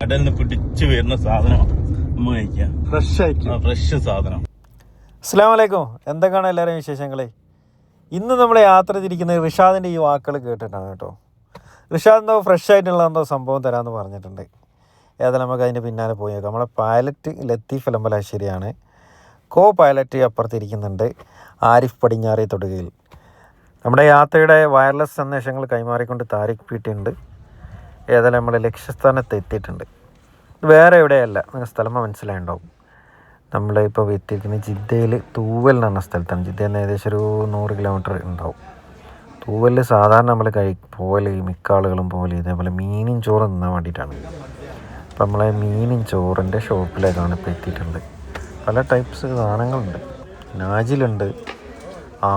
കടലിൽ നിന്ന് പിടിച്ചു വരുന്ന സാധനം നമ്മൾ കഴിക്കാം. ഫ്രഷ് സാധനം. അസ്സലാമു അലൈക്കും. എന്തൊക്കെയാണ് എല്ലാവരും വിശേഷങ്ങളെ? ഇന്ന് നമ്മൾ യാത്ര തിരിക്കുന്നത് റിഷാദിൻ്റെ ഈ വാക്കുകൾ കേട്ടിട്ടാണ് കേട്ടോ. റിഷാദ് എന്തോ ഫ്രഷ് ആയിട്ടുള്ള എന്തോ സംഭവം തരാമെന്ന് പറഞ്ഞിട്ടുണ്ട്. ഏതായാലും നമുക്ക് അതിൻ്റെ പിന്നാലെ പോയി നോക്കാം. നമ്മളെ പൈലറ്റ് ലത്തീഫ് എലമ്പലാശ്ശേരിയാണ്. കോ പൈലറ്റ് അപ്പുറത്തിരിക്കുന്നുണ്ട് ആരിഫ് പടിഞ്ഞാറേ തൊടുകയിൽ. നമ്മുടെ യാത്രയുടെ വയർലെസ് സന്ദേശങ്ങൾ കൈമാറിക്കൊണ്ട് താരിഖ് പി ടി ഉണ്ട്. ഏതായാലും നമ്മൾ ലക്ഷ്യസ്ഥാനത്ത് എത്തിയിട്ടുണ്ട്. വേറെ എവിടെയല്ല, നിങ്ങൾ സ്ഥലം മനസ്സിലായിട്ടുണ്ടാവും. നമ്മളിപ്പോൾ എത്തിയിരിക്കുന്നത് ജിദ്ദയിൽ തൂവൽ എന്ന് പറഞ്ഞ സ്ഥലത്താണ്. ജിദ്ദയിൽ നിന്ന് ഏകദേശം ഒരു 100 കിലോമീറ്റർ ഉണ്ടാവും. തൂവലിൽ സാധാരണ നമ്മൾ പോകൽ മിക്ക ആളുകളും പോലെ ഇതേപോലെ മീനും ചോറും തിന്നാൻ വേണ്ടിയിട്ടാണ്. അപ്പോൾ നമ്മളെ മീനും ചോറിൻ്റെ ഷോപ്പിലേക്കാണ് ഇപ്പോൾ എത്തിയിട്ടുണ്ട്. പല ടൈപ്സ് സാധനങ്ങളുണ്ട്. നാജിലുണ്ട്,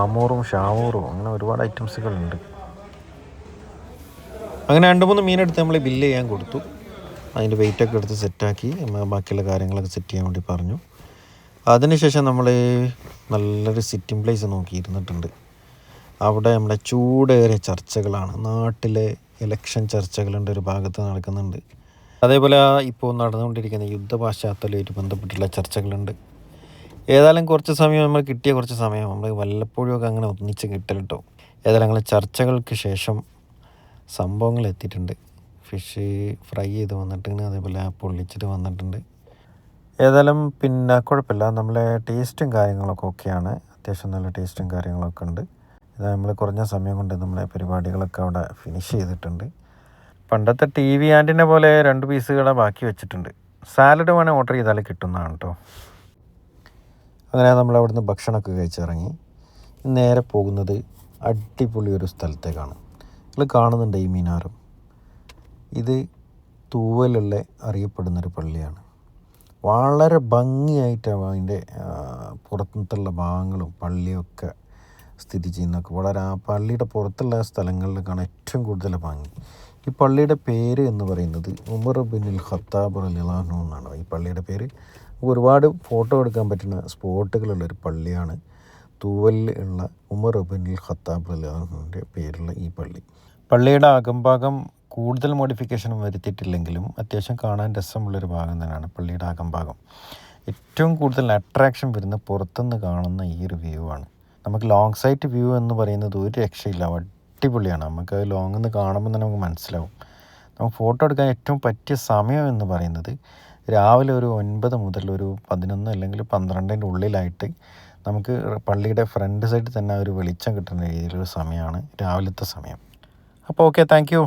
ആമൂറും ഷാവൂറും, അങ്ങനെ ഒരുപാട് ഐറ്റംസുകളുണ്ട്. അങ്ങനെ 2-3 മീനെടുത്ത് നമ്മൾ ബില്ല് ചെയ്യാൻ കൊടുത്തു. അതിൻ്റെ വെയിറ്റൊക്കെ എടുത്ത് സെറ്റാക്കി ബാക്കിയുള്ള കാര്യങ്ങളൊക്കെ സെറ്റ് ചെയ്യാൻ വേണ്ടി പറഞ്ഞു. അതിനുശേഷം നമ്മൾ നല്ലൊരു സിറ്റിംഗ് പ്ലേസ് നോക്കിയിരുന്നിട്ടുണ്ട്. അവിടെ നമ്മുടെ ചൂടേറിയ ചർച്ചകളാണ്. നാട്ടിലെ ഇലക്ഷൻ ചർച്ചകളുടെ ഒരു ഭാഗത്ത് നടക്കുന്നുണ്ട്. അതേപോലെ ഇപ്പോൾ നടന്നുകൊണ്ടിരിക്കുന്ന യുദ്ധ പശ്ചാത്തലമായിട്ട് ബന്ധപ്പെട്ടുള്ള ചർച്ചകളുണ്ട്. ഏതായാലും കുറച്ച് സമയം നമ്മൾ കിട്ടിയ കുറച്ച് സമയം നമ്മൾ വല്ലപ്പോഴുമൊക്കെ അങ്ങനെ ഒന്നിച്ച് കിട്ടലിട്ടോ. ഏതായാലും ഞങ്ങൾ ചർച്ചകൾക്ക് ശേഷം സംഭവങ്ങൾ എത്തിയിട്ടുണ്ട്. ഫിഷ് ഫ്രൈ ചെയ്ത് വന്നിട്ടുണ്ട്, അതേപോലെ പൊള്ളിച്ചിട്ട് വന്നിട്ടുണ്ട്. ഏതായാലും പിന്നെ കുഴപ്പമില്ല, നമ്മളെ ടേസ്റ്റും കാര്യങ്ങളൊക്കെ ഓക്കെയാണ്. അത്യാവശ്യം നല്ല ടേസ്റ്റും കാര്യങ്ങളൊക്കെ ഉണ്ട്. ഇത് നമ്മൾ കുറഞ്ഞ സമയം കൊണ്ട് നമ്മളെ പരിപാടികളൊക്കെ അവിടെ ഫിനിഷ് ചെയ്തിട്ടുണ്ട്. പണ്ടത്തെ TV ആൻറ്റിനെ പോലെ 2 പീസുകളെ ബാക്കി വെച്ചിട്ടുണ്ട്. സാലഡ് വേണേൽ ഓർഡർ ചെയ്താൽ കിട്ടുന്നതാണ് കേട്ടോ. അങ്ങനെ നമ്മൾ അവിടുന്ന് ഭക്ഷണമൊക്കെ കഴിച്ചിറങ്ങി നേരെ പോകുന്നത് അടിപൊളി ഒരു സ്ഥലത്തേക്കാണ്. നിങ്ങൾ കാണുന്നുണ്ട് ഈ മിനാരം. ഇത് തൂവലുള്ള അറിയപ്പെടുന്നൊരു പള്ളിയാണ്. വളരെ ഭംഗിയായിട്ടാണ് അതിൻ്റെ പുറത്തുള്ള ഭാഗങ്ങളും പള്ളിയൊക്കെ സ്ഥിതി ചെയ്യുന്നതൊക്കെ. വളരെ ആ പള്ളിയുടെ പുറത്തുള്ള സ്ഥലങ്ങളിലേക്കാണ് ഏറ്റവും കൂടുതൽ ഭംഗി. ഈ പള്ളിയുടെ പേര് എന്ന് പറയുന്നത് ഉമർ ബിനുൽ ഖത്താബ് റളിയല്ലാഹു അൻഹു എന്നാണ് ഈ പള്ളിയുടെ പേര്. ഒരുപാട് ഫോട്ടോ എടുക്കാൻ പറ്റുന്ന സ്പോട്ടുകളുള്ളൊരു പള്ളിയാണ് തൂവലിൽ ഉള്ള ഉമർ ബിനുൽ ഖത്താബ് റളിയല്ലാഹു അൻഹുവിൻ്റെ പേരുള്ള ഈ പള്ളി. പള്ളിയുടെ അകംഭാഗം കൂടുതൽ മോഡിഫിക്കേഷനും വരുത്തിയിട്ടില്ലെങ്കിലും അത്യാവശ്യം കാണാൻ രസമുള്ളൊരു ഭാഗം തന്നെയാണ് പള്ളിയുടെ അകംഭാഗം. ഏറ്റവും കൂടുതൽ അട്രാക്ഷൻ വരുന്ന പുറത്തുനിന്ന് കാണുന്ന ഈ ഒരു വ്യൂ ആണ്. നമുക്ക് ലോങ് സൈറ്റ് വ്യൂ എന്ന് പറയുന്നത് ഒരു രക്ഷയില്ല, അടിപൊളിയാണ്. നമുക്ക് ലോങ്ങിൽ നിന്ന് കാണുമ്പോൾ തന്നെ നമുക്ക് മനസ്സിലാവും. നമുക്ക് ഫോട്ടോ എടുക്കാൻ ഏറ്റവും പറ്റിയ സമയം എന്ന് പറയുന്നത് രാവിലെ ഒരു 9 മുതൽ ഒരു 11 അല്ലെങ്കിൽ 12ൻ്റെ ഉള്ളിലായിട്ട് നമുക്ക് പള്ളിയുടെ ഫ്രണ്ട് സൈഡിൽ തന്നെ ഒരു വെളിച്ചം കിട്ടുന്ന രീതിയിലൊരു സമയമാണ് രാവിലത്തെ സമയം. അപ്പോൾ ഓക്കെ, താങ്ക് യു.